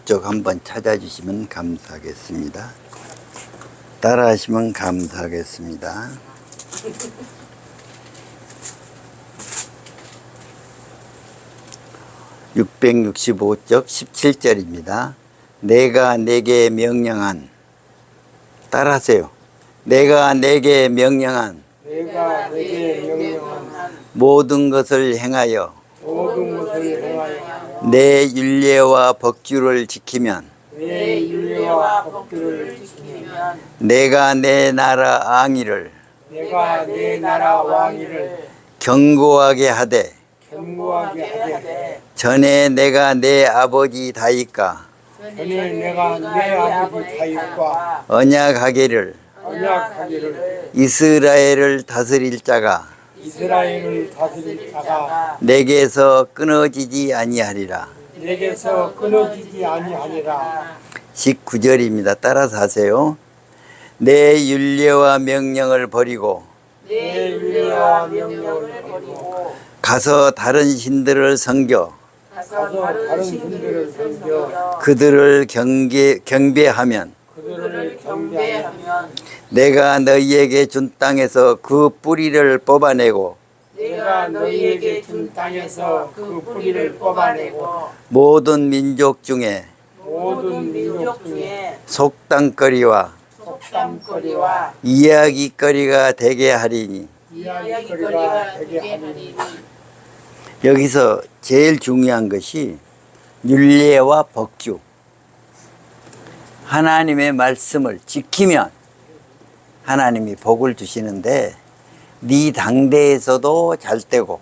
목적 한번 찾아주시면 감사하겠습니다. 따라하시면 감사하겠습니다. 665쪽 17절입니다. 내가 내게 명령한, 따라하세요. 내가 내게 명령한 모든 것을 행하여 내 율례와 법규를 지키면 내가 내 나라 왕위를 견고하게 하되 전에 내가 내 아버지 다윗과 언약하기를 이스라엘을 다스릴 자가 내게서 끊어지지 아니하리라. 19절입니다. 따라서 하세요. 내 율례와 명령을 버리고 가서 다른 신들을 섬겨 그들을 경배하면 내가 너희에게 준 땅에서 그 뿌리를 뽑아내고 모든 민족 중에 속담거리와 이야기거리가 되게 하리니. 여기서 제일 중요한 것이 율례와 법규, 하나님의 말씀을 지키면 하나님이 복을 주시는데 네 당대에서도 잘 되고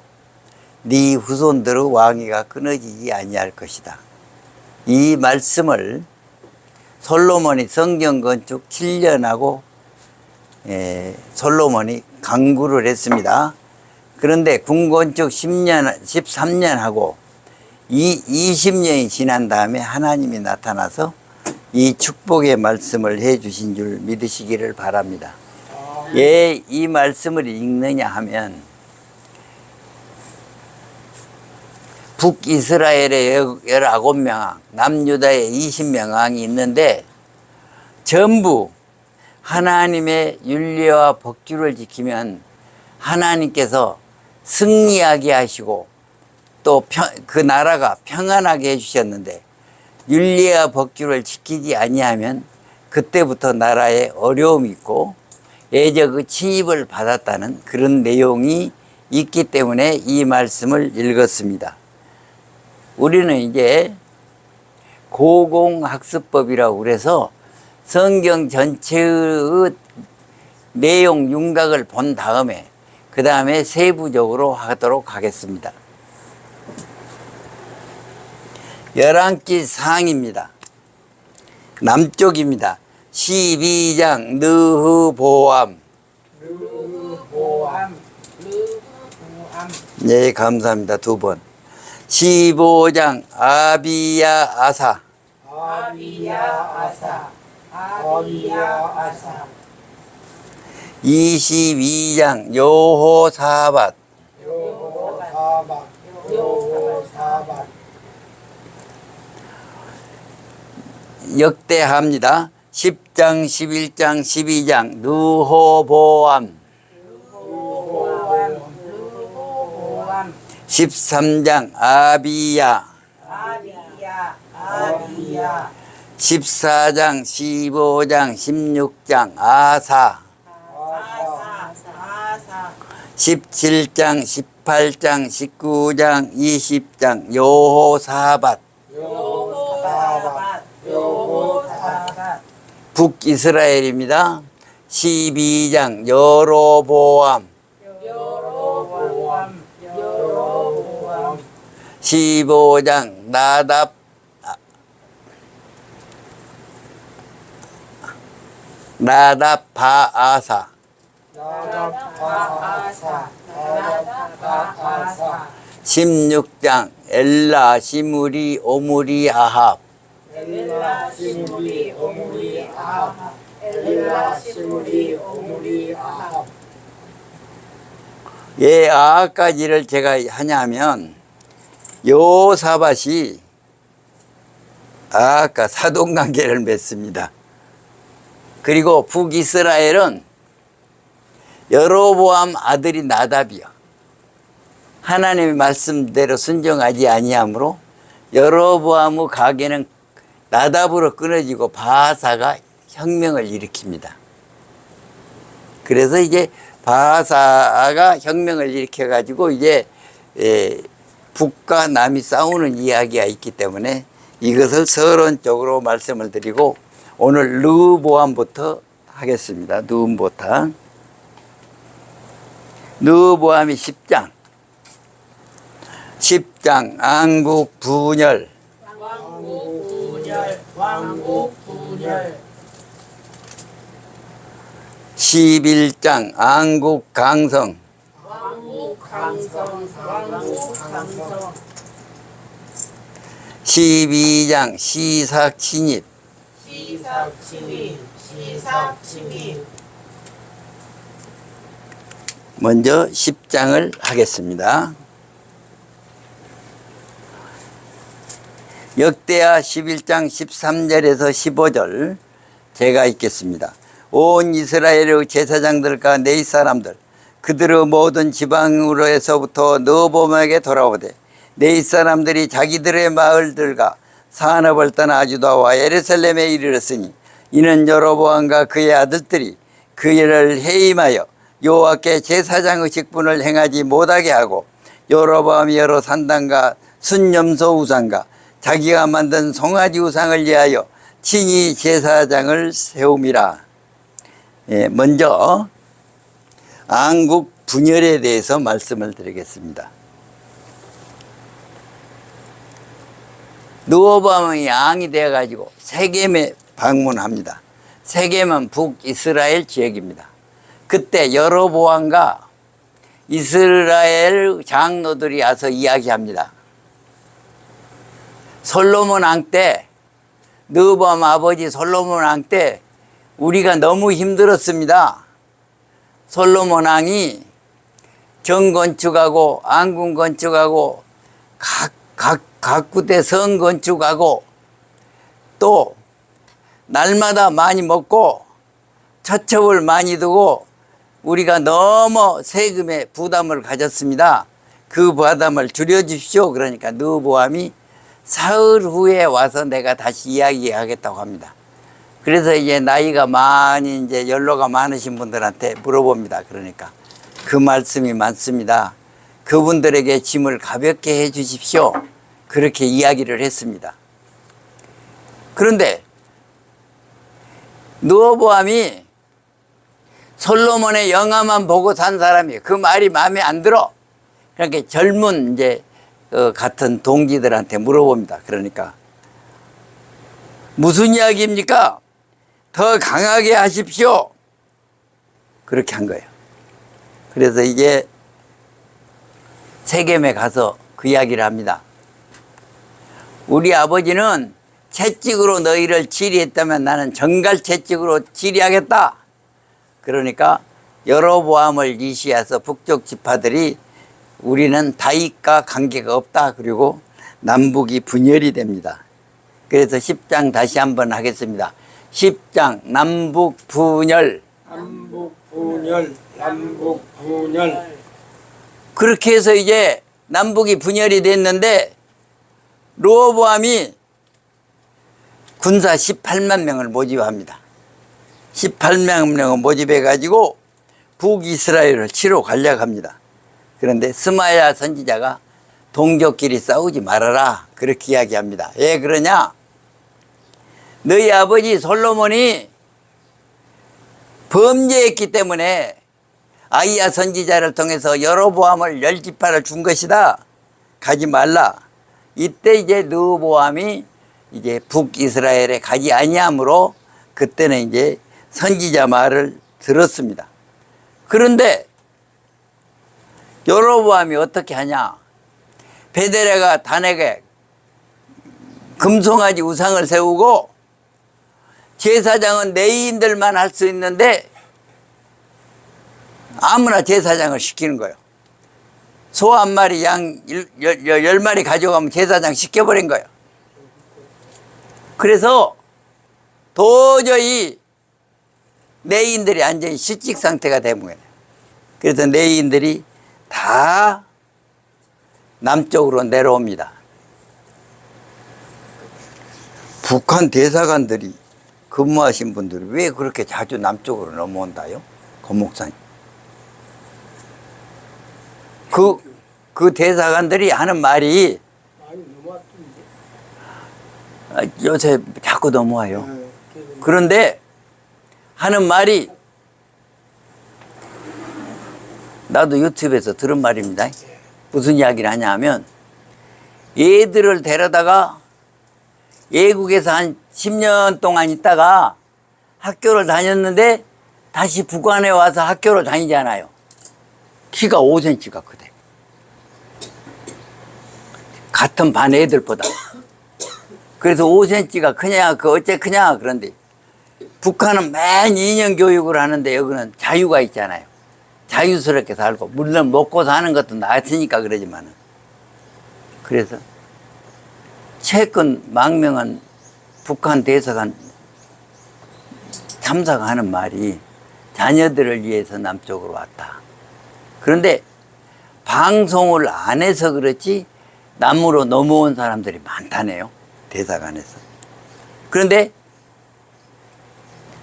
네 후손들의 왕위가 끊어지지 아니할 것이다. 이 말씀을 솔로몬이 성경 건축 7년하고 솔로몬이 강구를 했습니다. 그런데 궁건축 13년 하고 20년이 지난 다음에 하나님이 나타나서 이 축복의 말씀을 해 주신 줄 믿으시기를 바랍니다. 왜 이 말씀을 읽느냐 하면 북이스라엘의 19명왕, 남유다의 20명왕이 있는데 전부 하나님의 율례와 법규를 지키면 하나님께서 승리하게 하시고 또 그 나라가 평안하게 해주셨는데 율례와 법규를 지키지 아니하면 그때부터 나라에 어려움이 있고 예적의 침입을 받았다는 그런 내용이 있기 때문에 이 말씀을 읽었습니다. 우리는 이제 고공학습법이라고 그래서 성경 전체의 내용 윤곽을 본 다음에 그 다음에 세부적으로 하도록 하겠습니다. 11기 상입니다. 남쪽입니다. 12장 느흐보암. 네, 감사합니다. 2번. 15장 아비야 아사. 22장 여호사밧. 역대하입니다. 10장, 11장, 12장 느호보암. 13장 아비야. 14장, 15장, 16장 아사. 17장, 18장, 19장, 20장 여호사밧. 북이스라엘입니다. 12장 여로보암. 15장 나답바아사. 16장 엘라 시므리 오므리 아합. 왜 아합까지를 제가 하냐면 여호사밧이 아까 사돈관계를 맺습니다. 그리고 북이스라엘은 여로보암 아들이 나답이요. 하나님의 말씀대로 순종하지 아니하므로 여로보암의 가계는 나답으로 끊어지고 바하사가 혁명을 일으킵니다. 그래서 이제 바하사가 혁명을 일으켜가지고 이제 북과 남이 싸우는 이야기가 있기 때문에 이것을 서론적으로 말씀을 드리고 오늘 르호보암부터 하겠습니다. 르호보암. 르호보암이 10장. 10장 왕국 분열. 왕국 분열. 11장 왕국 강성. 왕국 강성. 12장 시삭 침입. 시삭 침입. 먼저 10장을 하겠습니다. 역대하 11장 13절에서 15절 제가 읽겠습니다. 온 이스라엘의 제사장들과 네이 사람들 그들의 모든 지방으로에서부터 르호보암에게 돌아오되 네이 사람들이 자기들의 마을들과 산업을 떠나 유다와 예루살렘에 이르렀으니 이는 여로보암과 그의 아들들이 그 일을 해임하여 여호와께 제사장의 직분을 행하지 못하게 하고 여로보암이 여러 산당과 순념소 우상과 자기가 만든 송아지 우상을 위하여 친히 제사장을 세움이라. 먼저 왕국 분열에 대해서 말씀을 드리겠습니다. 르호보암이 왕이 되어가지고 세겜에 방문합니다. 세겜은 북이스라엘 지역입니다. 그때 여로보암과 이스라엘 장로들이 와서 이야기합니다. 솔로몬 왕 때, 르호보암 아버지 솔로몬 왕 때 우리가 너무 힘들었습니다. 솔로몬 왕이 정 건축하고 왕궁 건축하고 각 군데 성 건축하고 또 날마다 많이 먹고 처첩을 많이 두고 우리가 너무 세금에 부담을 가졌습니다. 그 부담을 줄여주십시오. 그러니까 르호보암이 사흘 후에 와서 내가 다시 이야기하겠다고 합니다. 그래서 이제 나이가 많이 이제 연로가 많으신 분들한테 물어봅니다. 그러니까 그 말씀이 많습니다. 그분들에게 짐을 가볍게 해 주십시오. 그렇게 이야기를 했습니다. 그런데 르호보암이 솔로몬의 영화만 보고 산 사람이에요. 그 말이 마음에 안 들어. 그러니까 젊은 이제 같은 동지들한테 물어봅니다. 그러니까 무슨 이야기입니까? 더 강하게 하십시오. 그렇게 한 거예요. 그래서 이제 세겜에 가서 그 이야기를 합니다. 우리 아버지는 채찍으로 너희를 치리했다면 나는 정갈 채찍으로 치리하겠다. 그러니까 여로보암을 이시해서 북쪽 지파들이 우리는 다윗과 관계가 없다. 그리고 남북이 분열이 됩니다. 그래서 10장 다시 한번 하겠습니다. 10장 남북 분열. 그렇게 해서 이제 남북이 분열이 됐는데 르호보암이 군사 18만 명을 모집합니다. 18만 명을 모집해 가지고 북이스라엘을 치러 가려고 합니다. 그런데 스마야 선지자가 동족끼리 싸우지 말아라 그렇게 이야기합니다. 왜 그러냐? 너희 아버지 솔로몬이 범죄했기 때문에 아히야 선지자를 통해서 여로보암을 10지파를 준 것이다. 가지 말라. 이때 이제 르호보암이 이제 북이스라엘에 가지 아니하므로 그때는 이제 선지자 말을 들었습니다. 그런데 여로보암이 어떻게 하냐? 베델레가 단에게 금송아지 우상을 세우고 제사장은 레위인들만 할 수 있는데 아무나 제사장을 시키는 거예요. 소 한 마리, 양 10마리 가져가면 제사장 시켜버린 거예요. 그래서 도저히 내인들이 완전히 실직 상태가 되는 거예요. 그래서 내인들이 다 남쪽으로 내려옵니다. 북한 대사관들이 근무하신 분들이 왜 그렇게 자주 남쪽으로 넘어온다요? 권목사님. 그 대사관들이 하는 말이 많이 넘어왔던데. 요새 자꾸 넘어와요. 그런데 하는 말이 나도 유튜브에서 들은 말입니다. 무슨 이야기를 하냐 하면 얘들을 데려다가 외국에서 한 10년 동안 있다가 학교를 다녔는데 다시 북한에 와서 학교를 다니잖아요. 키가 5cm가 크대. 같은 반 애들보다. 그래서 5cm가 크냐, 어째 크냐, 그런데 북한은 맨 2년 교육을 하는데 여기는 자유가 있잖아요. 자유스럽게 살고, 물론 먹고 사는 것도 나았으니까 그러지만은. 그래서 최근 망명한 북한 대사관 참사가 하는 말이 자녀들을 위해서 남쪽으로 왔다. 그런데 방송을 안 해서 그렇지 남으로 넘어온 사람들이 많다네요. 대사관에서. 그런데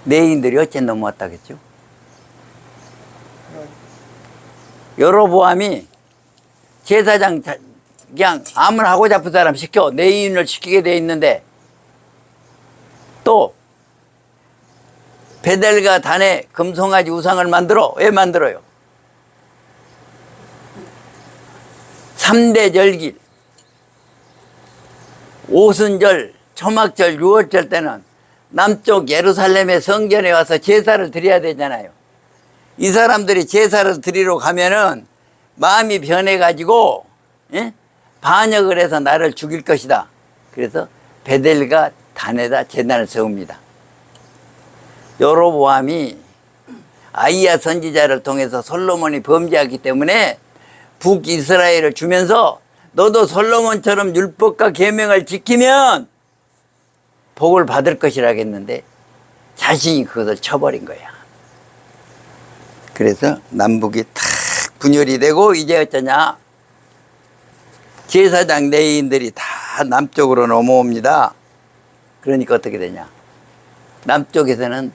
내인들이 어째 넘어왔다겠죠? 여로보암이 제사장 그냥 아무나 하고 잡은 사람 시켜 내인을 시키게 돼 있는데 또 베델과 단에 금송아지 우상을 만들어. 왜 만들어요? 3대 절기 오순절, 초막절, 유월절 때는 남쪽 예루살렘의 성전에 와서 제사를 드려야 되잖아요. 이 사람들이 제사를 드리러 가면은 마음이 변해가지고 반역을 해서 나를 죽일 것이다. 그래서 베델과 단에다 제단을 세웁니다. 여로보암이 아이야 선지자를 통해서 솔로몬이 범죄했기 때문에 북이스라엘을 주면서 너도 솔로몬처럼 율법과 계명을 지키면 복을 받을 것이라고 했는데 자신이 그것을 쳐버린 거야. 그래서 남북이 탁 분열이 되고 이제 어쩌냐, 제사장 내인들이 다 남쪽으로 넘어옵니다. 그러니까 어떻게 되냐, 남쪽에서는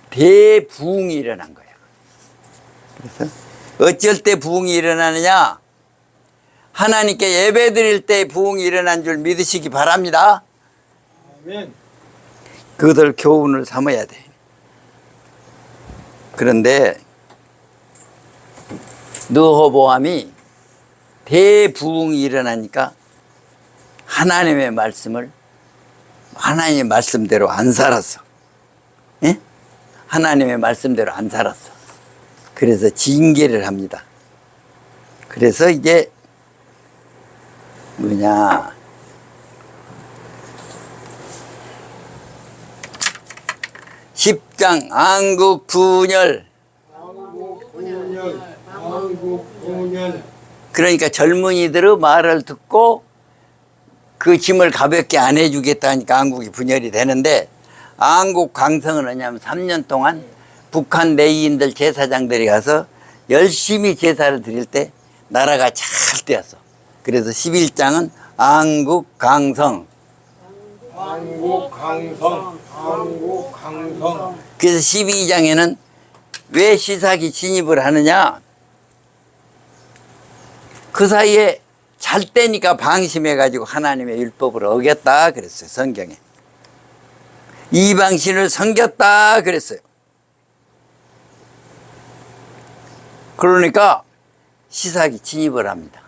대부흥이 일어난 거야. 그래서 어쩔 때 부흥이 일어나느냐, 하나님께 예배 드릴 때 부흥이 일어난 줄 믿으시기 바랍니다. 아멘. 그것을 교훈을 삼아야 돼. 그런데 르호보암이 대부흥이 일어나니까 하나님의 말씀을 하나님의 말씀대로 안 살았어. 예? 하나님의 말씀대로 안 살았어. 그래서 징계를 합니다. 그래서 이제 뭐냐, 10장 안국 분열. 한국 공연. 그러니까 젊은이들의 말을 듣고 그 짐을 가볍게 안 해주겠다니까 안국이 분열이 되는데, 안국 강성은 뭐냐면 3년 동안 북한 내인들 제사장들이 가서 열심히 제사를 드릴 때 나라가 잘 되었어. 그래서 11장은 안국 강성. 한국 강성. 한국 강성. 그래서 12장에는 왜 시삭이 진입을 하느냐, 그 사이에 잘 때니까 방심해가지고 하나님의 율법을 어겼다 그랬어요. 성경에 이방신을 섬겼다 그랬어요. 그러니까 시삭이 진입을 합니다.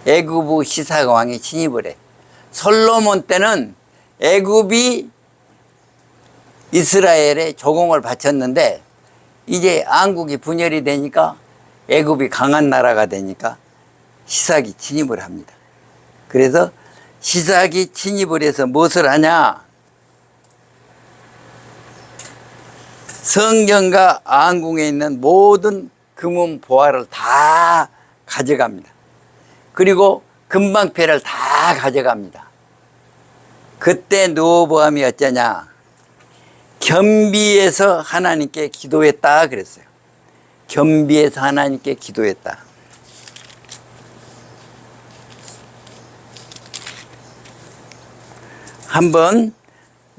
애굽의 시삭 왕이 진입을 해. 솔로몬 때는 애굽이 이스라엘에 조공을 바쳤는데 이제 안국이 분열이 되니까 애굽이 강한 나라가 되니까 시삭이 진입을 합니다. 그래서 시삭이 진입을 해서 무엇을 하냐, 성전과 안궁에 있는 모든 금은 보화를 다 가져갑니다. 그리고 금방패를 다 가져갑니다. 그때 르호보암이 어쩌냐? 겸비해서 하나님께 기도했다 그랬어요. 겸비해서 하나님께 기도했다. 한번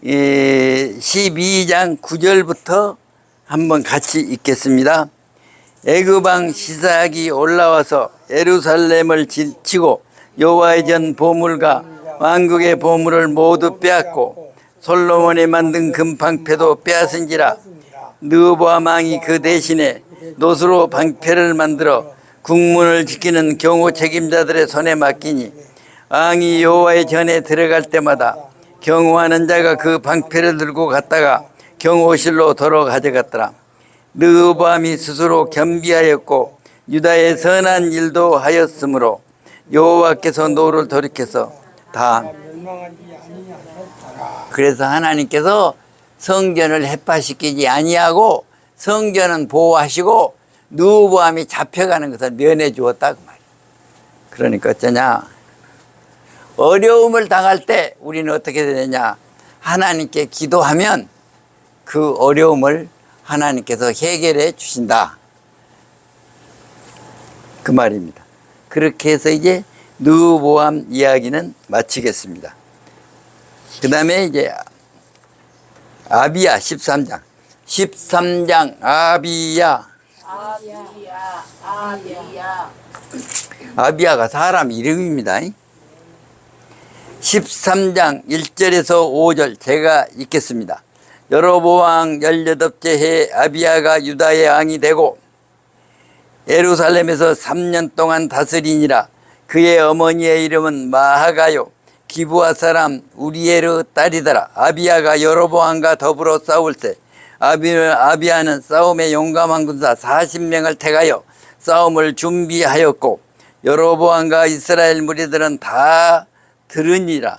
12장 9절부터 한번 같이 읽겠습니다. 애굽 왕 시삭이 올라와서 예루살렘을 치고 여호와의 전 보물과 왕국의 보물을 모두 빼앗고 솔로몬이 만든 금방패도 빼앗은지라. 르호보암 왕이 그 대신에 노수로 방패를 만들어 국문을 지키는 경호 책임자들의 손에 맡기니 왕이 여호와의 전에 들어갈 때마다 경호하는 자가 그 방패를 들고 갔다가 경호실로 도로 가져갔더라. 르호보암이 스스로 겸비하였고 유다의 선한 일도 하였으므로 여호와께서 노를 돌이켜서 다. 그래서 하나님께서 성전을 해파시키지 아니하고 성전은 보호하시고 르호보암이 잡혀가는 것을 면해 주었다 그 말이에요. 그러니까 어쩌냐? 어려움을 당할 때 우리는 어떻게 되느냐? 하나님께 기도하면 그 어려움을 하나님께서 해결해 주신다 그 말입니다. 그렇게 해서 이제 르호보암 이야기는 마치겠습니다. 그 다음에 이제 아비야 13장 13장 아비야. 아비야가 사람 이름입니다. 13장 1절에서 5절 제가 읽겠습니다. 여로보암 18째 해 아비야가 유다의 왕이 되고 예루살렘에서 3년 동안 다스리니라. 그의 어머니의 이름은 마하가요 기브아 사람 우리에르 딸이더라. 아비야가 여로보암과 더불어 싸울 때 아비야는 싸움에 용감한 군사 40명을 택하여 싸움을 준비하였고 여로보암과 이스라엘 무리들은 다 들으라.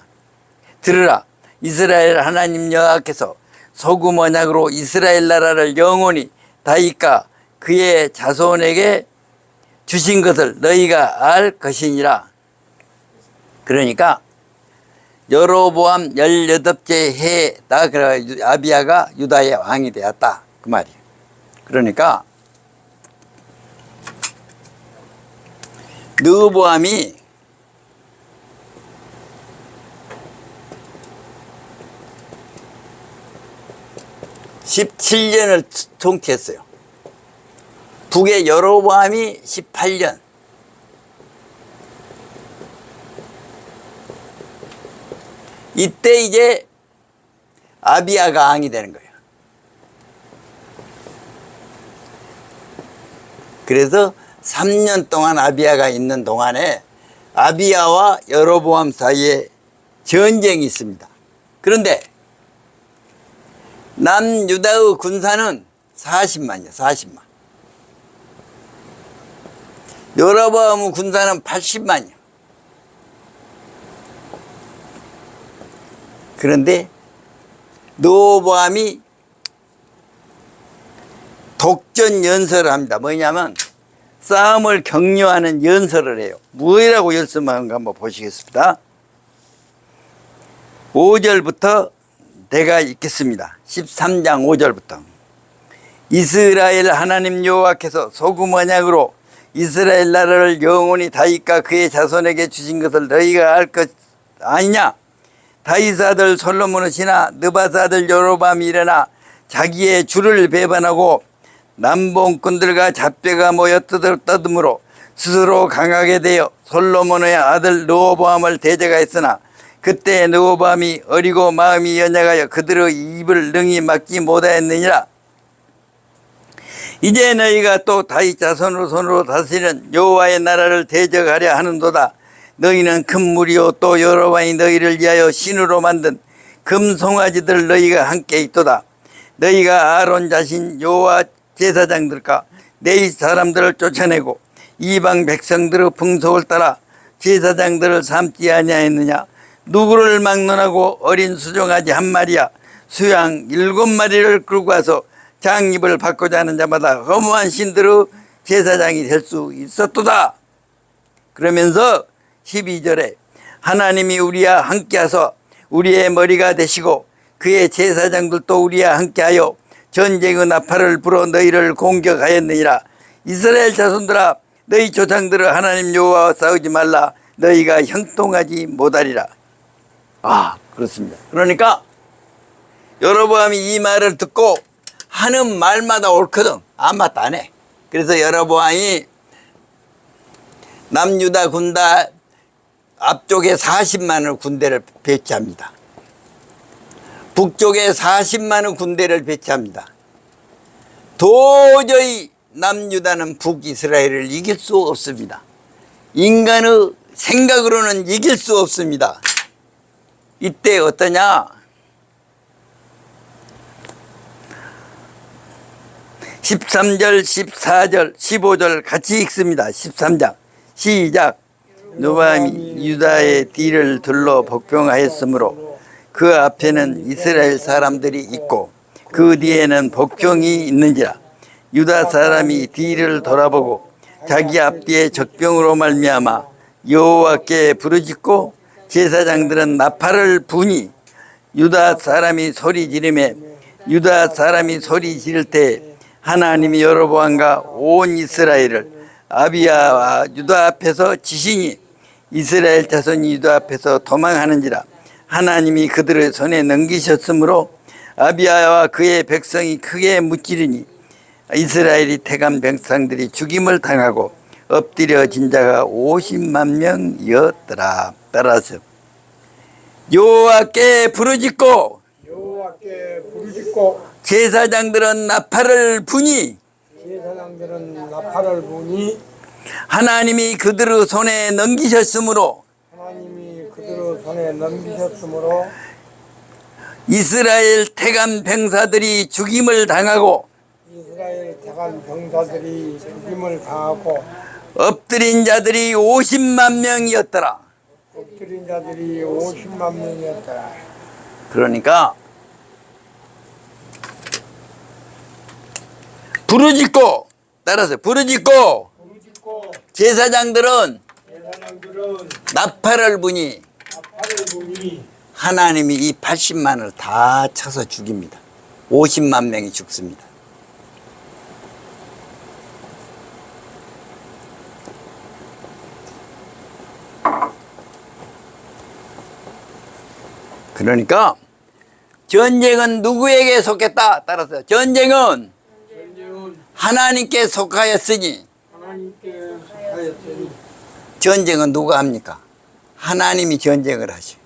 이스라엘 하나님 여호와께서 소금 언약으로 이스라엘 나라를 영원히 다윗과 그의 자손에게 주신 것을 너희가 알 것이니라. 그러니까 여로보암 18째 해다 아비야가 유다의 왕이 되었다 그 말이에요. 그러니까 르호보암이 17년을 통치했어요. 북의 여로보암이 18년. 이때 이제 아비야가 왕이 되는 거예요. 그래서 3년 동안 아비야가 있는 동안에 아비야와 여로보암 사이에 전쟁이 있습니다. 그런데 남유다의 군사는 40만이요. 40만. 여로보암의 군사는 80만이요. 그런데 르호보암이 독전 연설을 합니다. 뭐냐면 싸움을 격려하는 연설을 해요. 뭐라고 연설하는가 한번 보시겠습니다. 5절부터 내가 읽겠습니다. 13장 5절부터. 이스라엘 하나님 여호와께서 소금 언약으로 이스라엘 나라를 영원히 다윗과 그의 자손에게 주신 것을 너희가 알 것 아니냐? 다윗 아들 솔로몬의 신하 느밧 아들 여로보암이 일어나 자기의 주를 배반하고 남봉꾼들과 잡배가 모여 떠듬으로 스스로 강하게 되어 솔로몬의 아들 르호보암을 대적하였으나 그때 르호보암이 어리고 마음이 연약하여 그들의 입을 능히 막지 못하였느니라. 이제 너희가 또 다윗 자손으로 손으로 다스리는 여호와의 나라를 대적하려 하는도다. 너희는 큰 무리요 또 여로보암이 너희를 위하여 신으로 만든 금송아지들 너희가 함께 있도다. 너희가 아론 자신 여호와 제사장들과 내 사람들을 쫓아내고 이방 백성들의 풍속을 따라 제사장들을 삼지 아니하였느냐? 누구를 막론하고 어린 수종아지 한 마리야 수양 7마리를 끌고 와서 장입을 받고자 하는 자마다 허무한 신들의 제사장이 될 수 있었도다. 그러면서 12절에 하나님이 우리와 함께 하서 우리의 머리가 되시고 그의 제사장들도 우리와 함께하여 전쟁의 나팔을 불어 너희를 공격하였느니라. 이스라엘 자손들아, 너희 조상들을 하나님 여호와와 싸우지 말라. 너희가 형통하지 못하리라. 그렇습니다. 그러니까 여로보암이 이 말을 듣고 하는 말마다 옳거든. 아무것도 안 해. 그래서 여로보암이 남유다 군다 앞쪽에 40만의 군대를 배치합니다. 북쪽에 40만의 군대를 배치합니다. 도저히 남유다는 북이스라엘을 이길 수 없습니다. 인간의 생각으로는 이길 수 없습니다. 이때 어떠냐? 13절, 14절, 15절 같이 읽습니다. 13장 시작. 여로보암이 유다의 뒤를 둘러 복병하였으므로 그 앞에는 이스라엘 사람들이 있고 그 뒤에는 복병이 있는지라. 유다 사람이 뒤를 돌아보고 자기 앞뒤에 적병으로 말미암아 여호와께 부르짖고 제사장들은 나팔을 부니 유다 사람이 소리 지르매 유다 사람이 소리 지를 때 하나님이 여로보암과 온 이스라엘을 아비야와 유다 앞에서 치시니 이스라엘 자손이 유다 앞에서 도망하는지라. 하나님이 그들의 손에 넘기셨으므로 아비야와 그의 백성이 크게 무찌르니 이스라엘이 택한 백성들이 죽임을 당하고 엎드려진 자가 50만 명이었더라. 따라서 여호와께 부르짖고 여호와께 부르짖고 제사장들은 나팔을 부니 제사장들은 나팔을 부니 하나님이 그들의 손에 넘기셨으므로 하나님이 그들의 손에 넘기셨으므로 이스라엘 택한 병사들이 죽임을 당하고 이스라엘 대간 병사들이 죽임을 당하고 엎드린 자들이 50만 명이었더라. 엎드린 자들이 50만 명이었더라. 그러니까 부르짖고 따라서 부르짖고 부르짖고 제사장들은 제사장들은 나팔을 부니 나팔을 부니 하나님이 이 80만을 다 쳐서 죽입니다. 50만 명이 죽습니다. 그러니까 전쟁은 누구에게 속했다? 따라서 전쟁은 하나님께 속하였으니 하나님께 속하였으니 전쟁은 누가 합니까? 하나님이 전쟁을 하셔.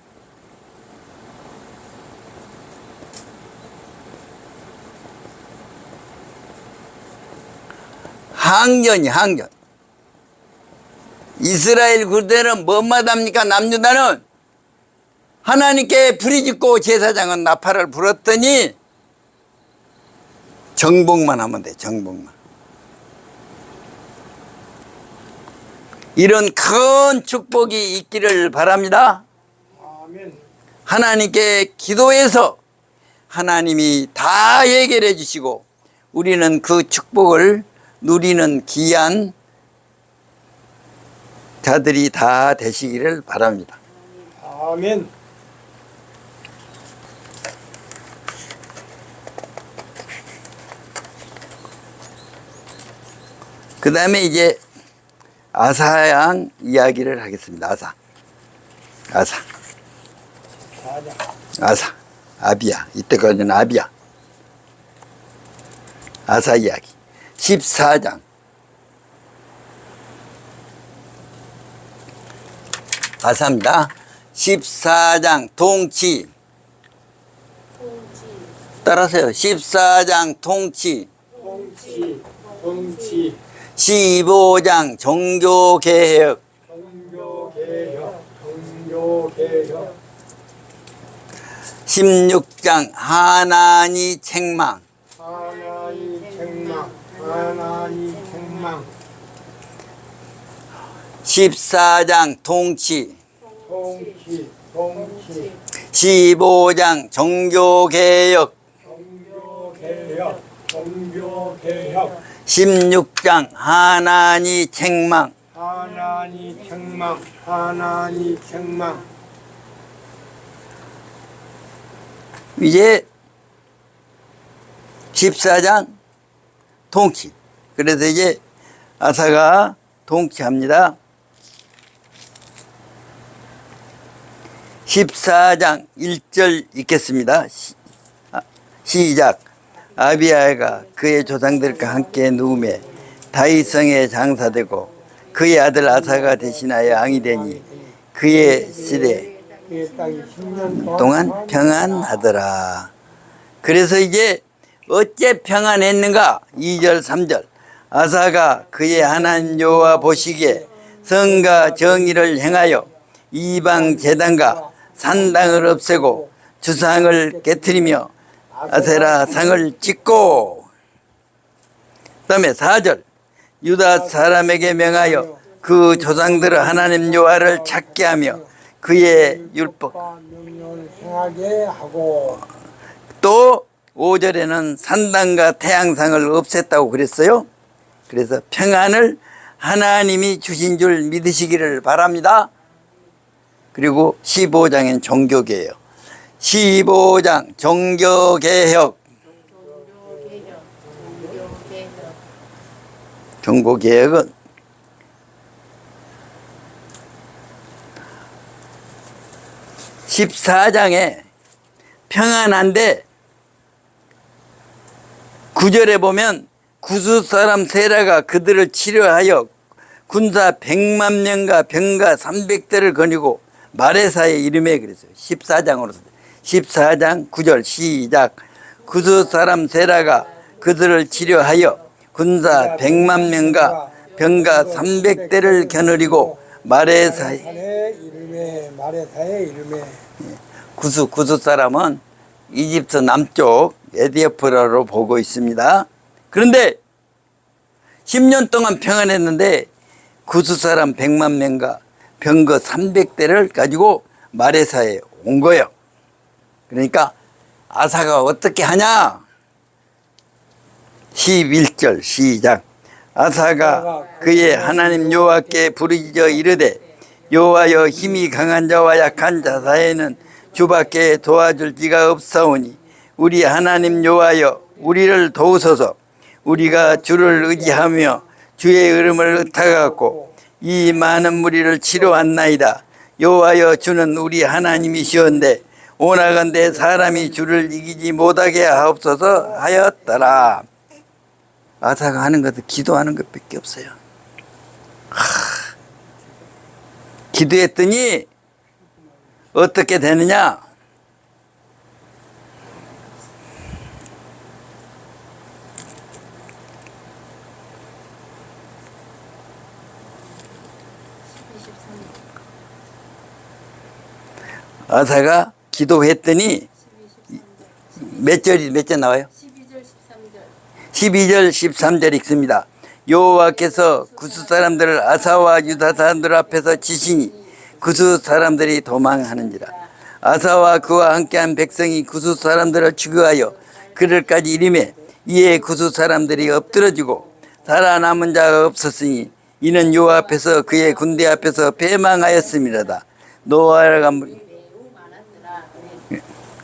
항전. 이스라엘 군대는 뭐마다 합니까? 남유다는 하나님께 부르짖고 제사장은 나팔을 불었더니 정복만 하면 돼. 정복만. 이런 큰 축복이 있기를 바랍니다. 아멘. 하나님께 기도해서 하나님이 다 해결해 주시고 우리는 그 축복을 누리는 귀한 자들이 다 되시기를 바랍니다. 아멘. 그 다음에 이제 아사양 이야기를 하겠습니다. 아사, 아비야. 이때까지는 아비야. 아사 이야기 14장. 아사입니다. 14장 통치. 따라서요. 14장 통치. 15장 종교개혁. 16장 하나니 책망. 14장 통치. 15장 종교개혁. 16장 하나니 책망. 이제 14장 통치. 그래서 이제 아사가 통치합니다. 14장 1절 읽겠습니다. 시작. 아비야가 그의 조상들과 함께 누우매 다윗성에 장사되고 그의 아들 아사가 대신하여 왕이 되니 그의 시대 그의 땅이 10년 동안 평안하더라. 그래서 이제 어째 평안했는가? 2절 3절. 아사가 그의 하나님 여호와 보시기에 성과 정의를 행하여 이방 제단과 산당을 없애고 주상을 깨뜨리며 아세라 상을 찍고, 그 다음에 4절. 유다 사람에게 명하여 그 조상들의 하나님 여호와를 찾게 하며 그의 율법, 명령을 행하게 하고 또 5절에는 산당과 태양상을 없앴다고 그랬어요. 그래서 평안을 하나님이 주신 줄 믿으시기를 바랍니다. 그리고 15장엔 종교개혁. 15장 종교개혁. 종교개혁은 (14장에) 평안한데 9절에 보면 구스 사람 세라가 그들을 치료하여 군사 100만 명과 병가 300대를 거니고 마레사의 이름에 그랬어요. 14장으로 14장 9절 시작. 구스 사람 세라가 그들을 치료하여 군사 100만 명과 병가 300대를 겨누리고 마레사의 마레사의 이름에 구스 사람은 이집트 남쪽 에디오피아로 보고 있습니다. 그런데 10년 동안 평안했는데 구스 사람 100만 명과 병거 300대를 가지고 마레사에 온 거예요. 그러니까 아사가 어떻게 하냐? 11절 시작. 아사가 그의 하나님 여호와께 부르짖어 이르되 여호와여, 힘이 강한 자와 약한 자 사이에는 주밖에 도와줄 지가 없사오니 우리 하나님 여호와여, 우리를 도우소서. 우리가 주를 의지하며 주의 이름을 의탁하고 이 많은 무리를 치료한나이다. 여호와여, 주는 우리 하나님이시온데 오나간대 사람이 주를 이기지 못하게 하옵소서 하였더라. 아사가 하는 것은 기도하는 것밖에 없어요. 기도했더니 어떻게 되느냐? 아사가 기도했더니 몇 절 나와요? 12절 13절 읽습니다. 여호와께서 구스 사람들을 아사와 유다 사람들 앞에서 치시니 구스 사람들이 도망하는지라. 아사와 그와 함께한 백성이 구스 사람들을 죽여하여 그들까지 이름에 이에 구스 사람들이 엎드러지고 살아남은 자가 없었으니 이는 여호와 앞에서 그의 군대 앞에서 패망하였음이라다. 노아가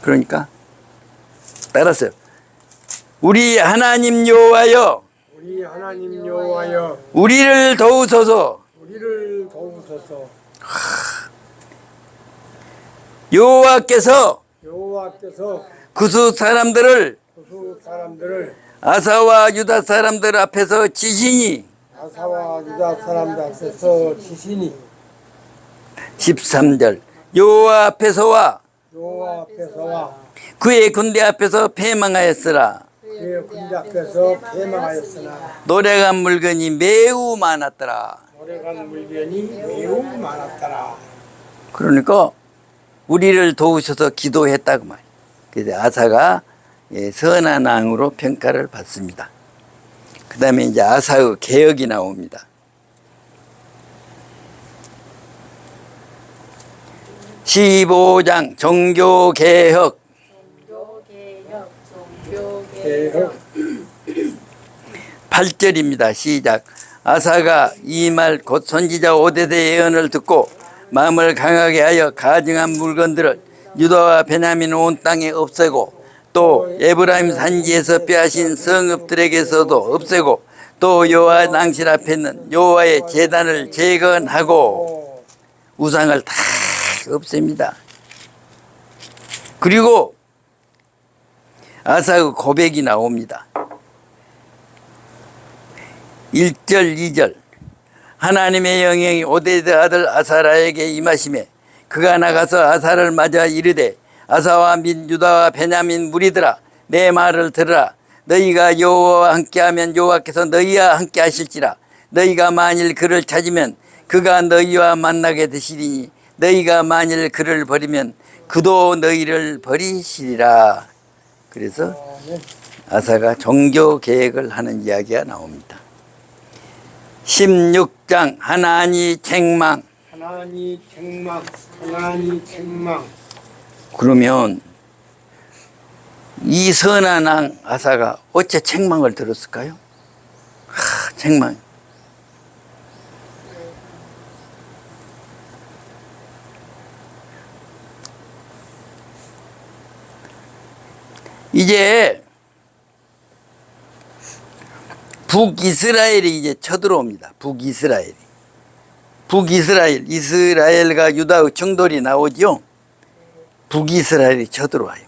그러니까 따랐어요. 우리 하나님 여호와여, 우리 하나님 여호와여, 우리를 도우소서. 우리를 도우소서. 여호와께서 여호와께서 구스 사람들을 구스 사람들을 아사와 유다 사람들 앞에서 치시니 아사와 유다 사람들 앞에서 치시니 13절 여호와 앞에서와 여호와 앞에서와 그의 군대 앞에서 패망하였으라. 그의 군대 앞에서 패망하였으나 노래간 물건이 매우 많았더라. 노래간 물건이 매우 많았더라. 그러니까 우리를 도우셔서 기도했다고 말이에요. 그래서 아사가 선한 왕으로 평가를 받습니다. 그 다음에 이제 아사의 개혁이 나옵니다. 15장 종교개혁. 개혁 8절입니다. 시작. 아사가 이 말 곧 선지자 오데드의 예언을 듣고 마음을 강하게 하여 가증한 물건들을 유다와 베냐민 온 땅에 없애고 또 에브라임 산지에서 빼앗은 성읍들에게서도 없애고 또 여호와 낭실 앞에 있는 여호와의 제단을 재건하고 우상을 다 없앱니다. 그리고 아사의 고백이 나옵니다. 1절 2절 하나님의 영이 오데드 아들 아사라에게 임하심에 그가 나가서 아사를 맞아 이르되 아사와 및 유다와 베냐민 무리들아 내 말을 들으라. 너희가 여호와와 함께하면 여호와께서 너희와 함께 하실지라. 너희가 만일 그를 찾으면 그가 너희와 만나게 되시리니 너희가 만일 그를 버리면 그도 너희를 버리시리라. 그래서 아사가 종교 계획을 하는 이야기가 나옵니다. 16장 하나니 책망. 하나니 책망, 하나니 책망. 그러면 이 선한 왕 아사가 어째 책망을 들었을까요? 책망. 이제 북이스라엘이 이제 쳐들어옵니다. 북이스라엘이. 이스라엘과 유다의 충돌이 나오죠. 북이스라엘이 쳐들어와요.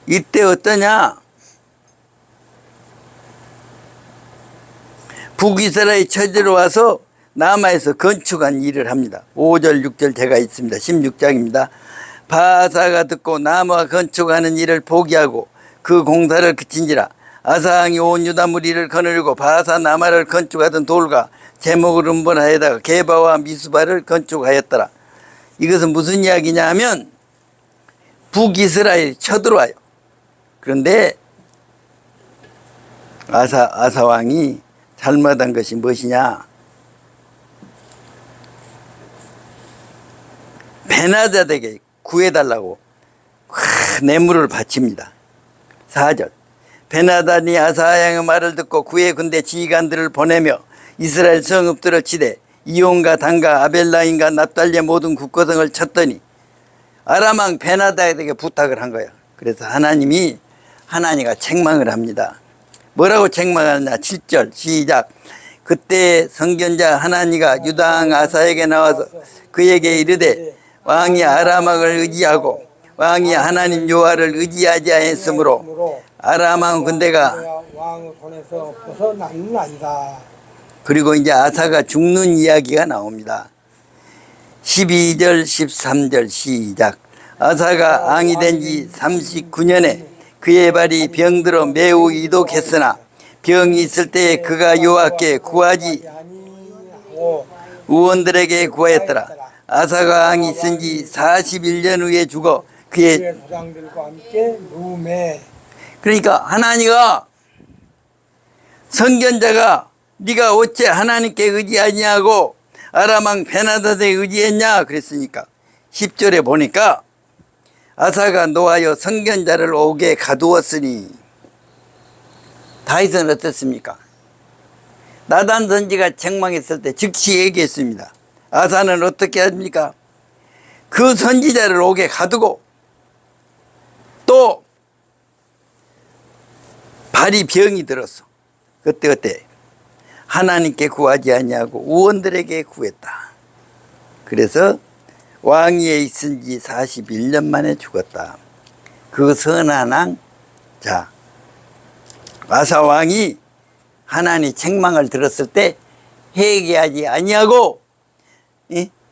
이때 어떠냐? 북이스라엘이 쳐들어와서 남아에서 건축한 일을 합니다. 5절 6절 제가 있습니다. 16장입니다. 바사가 듣고 남아 건축하는 일을 포기하고 그 공사를 그친지라. 아사왕이 온 유다 무리를 거느리고 바사 나마를 건축하던 돌과 제목을 음본하여다가 게바와 미스바를 건축하였더라. 이것은 무슨 이야기냐 하면 북이스라엘이 쳐들어와요. 그런데 아사왕이 잘못한 것이 무엇이냐? 베나다에게 구해달라고 뇌물을 바칩니다. 4절 베나다니 아사왕의 말을 듣고 구의 군대 지휘관들을 보내며 이스라엘 성읍들을 치되 이온과 단과 아벨라임과 납달리의 모든 국고등을 쳤더니 아람왕 베나다에게 부탁을 한 거야. 그래서 하나니가 책망을 합니다. 뭐라고 책망하느냐? 7절 시작. 그때 선견자 하나니가 유다왕 아사에게 나와서 그에게 이르되 왕이 아람왕을 의지하고 왕이 하나님 여호와를 의지하지 않았으므로 아람왕 군대가 왕의 손에서 벗어났나이다. 그리고 이제 아사가 죽는 이야기가 나옵니다. 12절 13절 시작. 아사가 왕이 된 지 39년에 그의 발이 병들어 매우 이독했으나 병이 있을 때에 그가 여호와께 구하지 의원들에게 구하였더라. 아사가 왕이 있은 지 41년 후에 죽어 그의 조상들과 함께 누움에. 그러니까 하나니가 선견자가 네가 어째 하나님께 의지하냐고 아람왕 베나다에 의지했냐 그랬으니까 10절에 보니까 아사가 노하여 선견자를 옥에 가두었으니 다윗은 어떻습니까? 나단 선지가 책망했을 때 즉시 얘기했습니다. 아사는 어떻게 합니까? 그 선지자를 옥에 가두고 또 발이 병이 들었어. 그때 하나님께 구하지 아니하고 의원들에게 구했다. 그래서 왕위에 있은 지 41년 만에 죽었다. 그 선한 왕, 자, 아사 왕이 하나님 책망을 들었을 때 회개하지 아니하고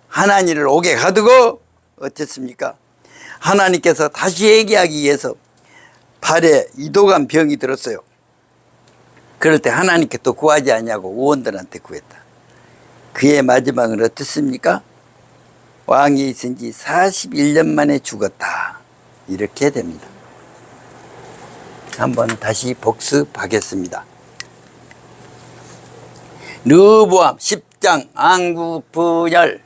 하나님을 옥에 가두고 어쨌습니까? 하나님께서 다시 회개하기 위해서 발에 이도감 병이 들었어요. 그럴 때 하나님께 또 구하지 아니하고 의원들한테 구했다. 그의 마지막은 어떻습니까? 왕이 있은 지 41년 만에 죽었다. 이렇게 됩니다. 한번 다시 복습하겠습니다. 르보암 10장 안국분열,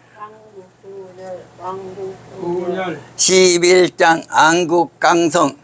분열, 11장 안국강성,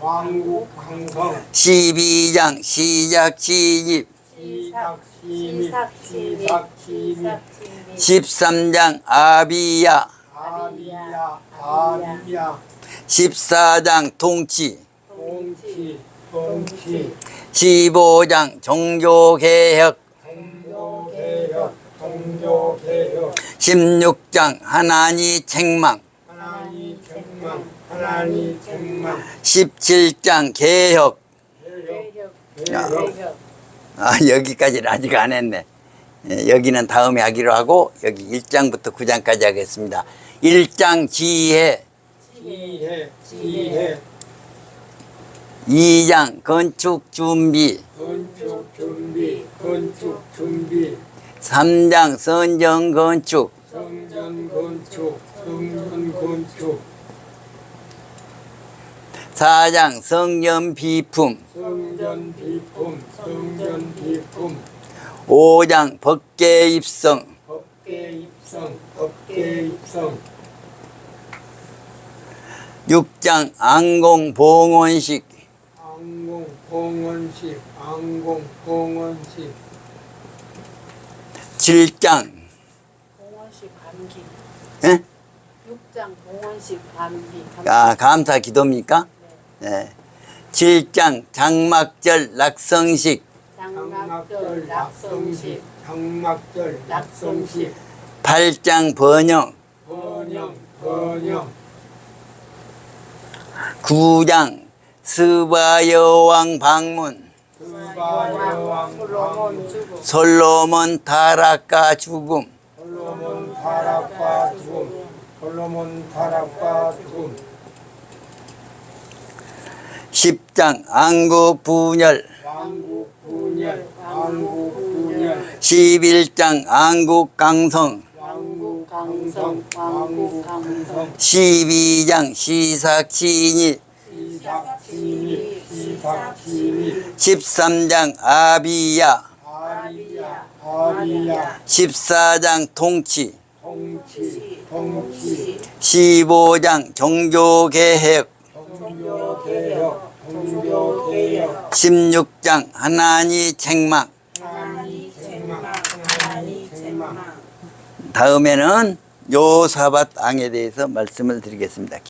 왕국 강성, 12장 시작 시집, 시작 시미 시삭시미 시삭시미 13장 아비야 아비야 아비야 14장 통치 통치 통치 15장 종교개혁 종교개혁 종교개혁 16장 하나님 책망 하나님 책망 하나님 책망 17장 개혁 개혁 여기까지는 아직 안 했네. 여기는 다음에 하기로 하고 여기 1장부터 9장까지 하겠습니다. 1장 지혜 지혜 지혜 2장 건축 준비 건축 준비 3장 선정 건축 성전 건축 4장 성전 비품 성전 비품 5장 법계 입성 법계 입성 6장 안공 봉헌식 안공 봉헌식 7장 봉헌식 감기. 예? 6장 봉헌식 감기. 감사 기도입니까? 네. 7장 장막절 낙성식 장막절 낙성식. 낙성식 8장 번영 번영 9장 스바여왕 방문 스바여왕 솔로몬 주고. 솔로몬 타락과 죽음 솔로몬 타락과 죽음 10장 안국 분열 왕국 분열 11장 안국 강성 왕국 강성. 왕국 강성. 12장 시삭신이 시삭신이 13장 아비야 아비야 14장 통치 통치 15장 종교개혁 종교개혁 16장 하나님 책망 하나님 책망. 다음에는 요사밧 왕에 대해서 말씀을 드리겠습니다.